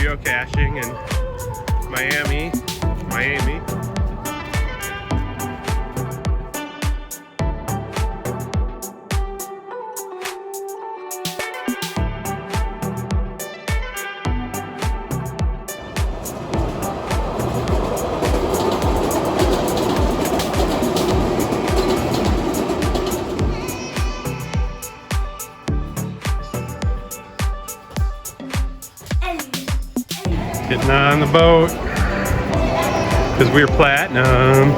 geocaching in Miami. Getting on the boat because we're platinum.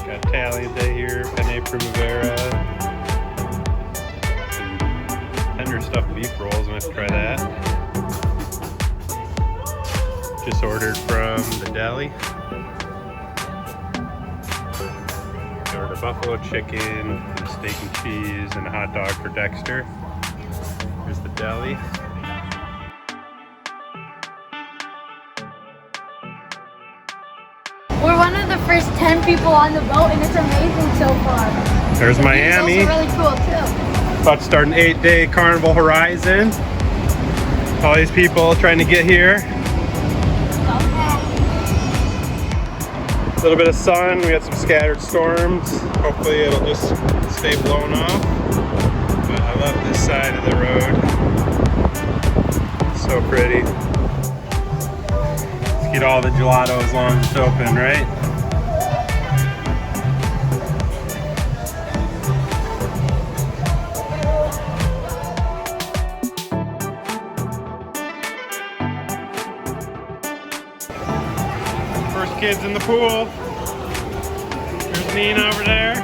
Got Talley here, Penne Primavera. Some tender stuffed beef rolls, I'm gonna have to try that. Just ordered from the deli. Ordered a buffalo chicken, some steak and cheese, and a hot dog for Dexter. Here's the deli. We're one of the first 10 people on the boat, and it's amazing so far. There's Miami. It's also really cool too. About to start an 8-day Carnival Horzion. All these people trying to get here. A little bit of sun, we got some scattered storms. Hopefully it'll just stay blown off. But I love this side of the road. It's so pretty. Let's get all the gelato as long as it's open, right? First kids in the pool. There's Nina over there.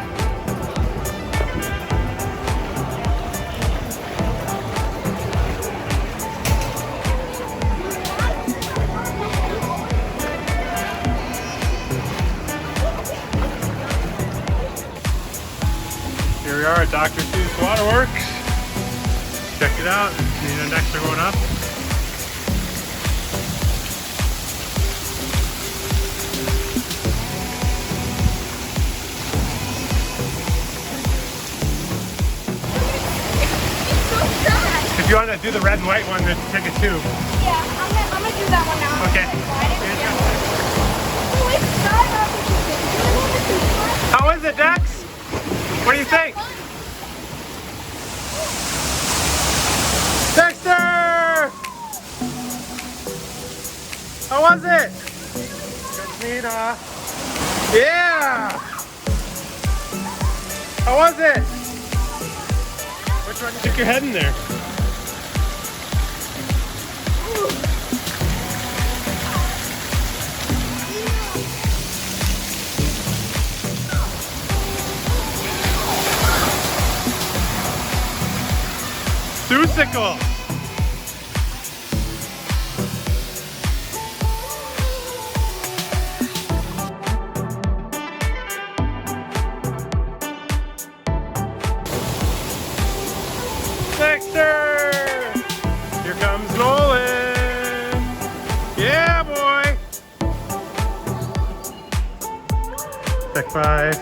Here we are at Dr. Seuss Waterworks. Check it out. Nina and Dexter going up. If you want to do the red and white one, then take a tube. Yeah, I'm gonna do that one now. Okay. How is it, Dex? What do you think? Dexter! How was it? Good, Nina. Yeah! How was it? Which one? Stick your head in there. Seussicle. Dexter! Here comes Nolan! Yeah, boy! Check 5.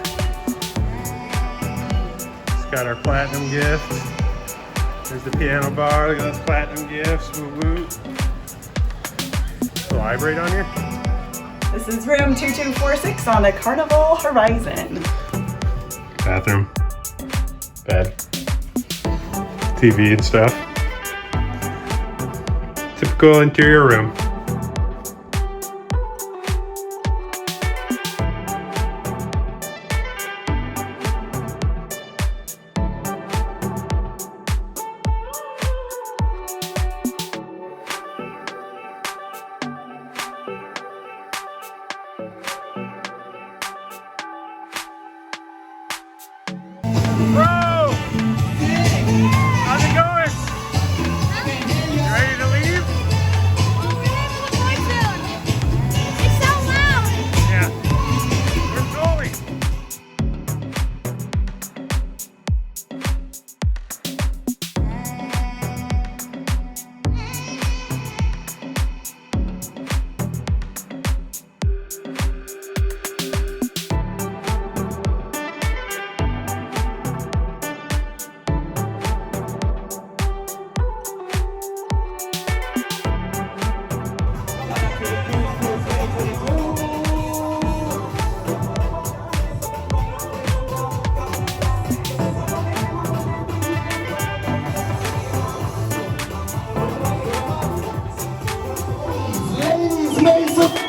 It's got our platinum gift. There's the piano bar. Look at those platinum gifts. Woo woo. Will I vibrate on here? This is room 2246 on the Carnival Horizon. Bathroom. Bed. TV and stuff. Typical interior room. Bro! How's it going? You ready to leave? It's so loud. Yeah. Where's Goalie? Let's make some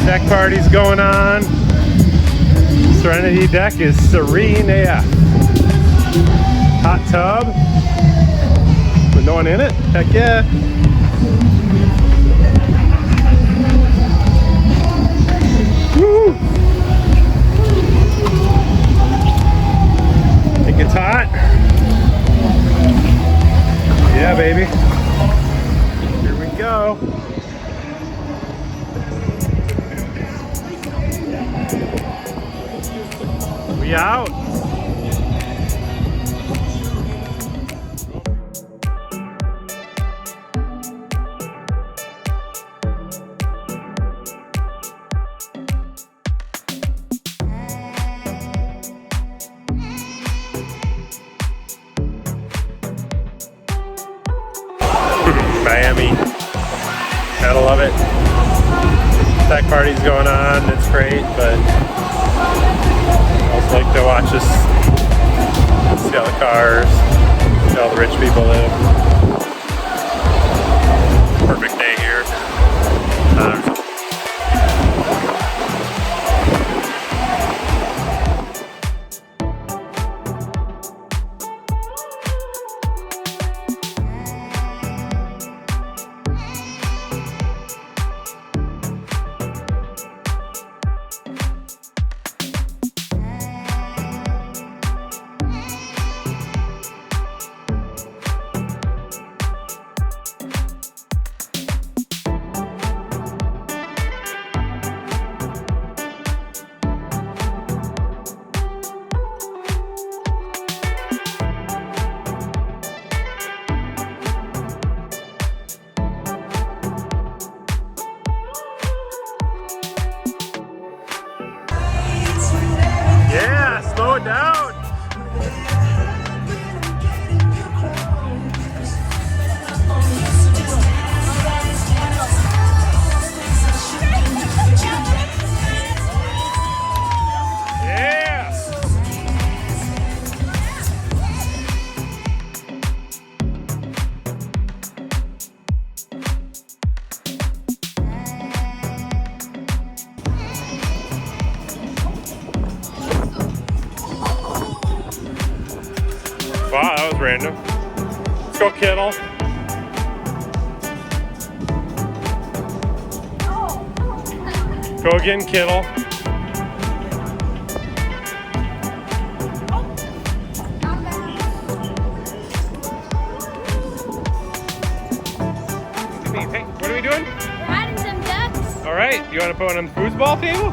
Deck party's going on. Serenity deck is serene AF. Hot tub with no one in it? Heck yeah. Woo! Think it's hot? Yeah, baby. Here we go. We out. Miami. Gotta love it. Deck party's going on. It's great, but I also like to watch us see all the cars, see all the rich people live. Perfect day here. Yeah, slow it down. Yeah. Wow, that was random. Let's go, Kittle. Go again, Kittle. Hey, what are we doing? We're adding some ducks. All right, you want to put one on the foosball table?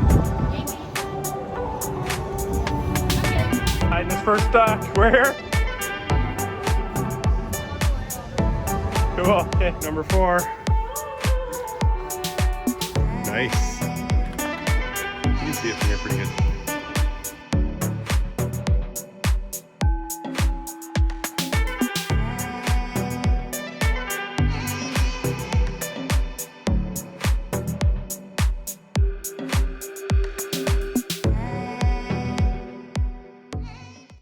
Hiding this first duck. Where? Cool. Okay, number 4. Nice. You can see it from here pretty good.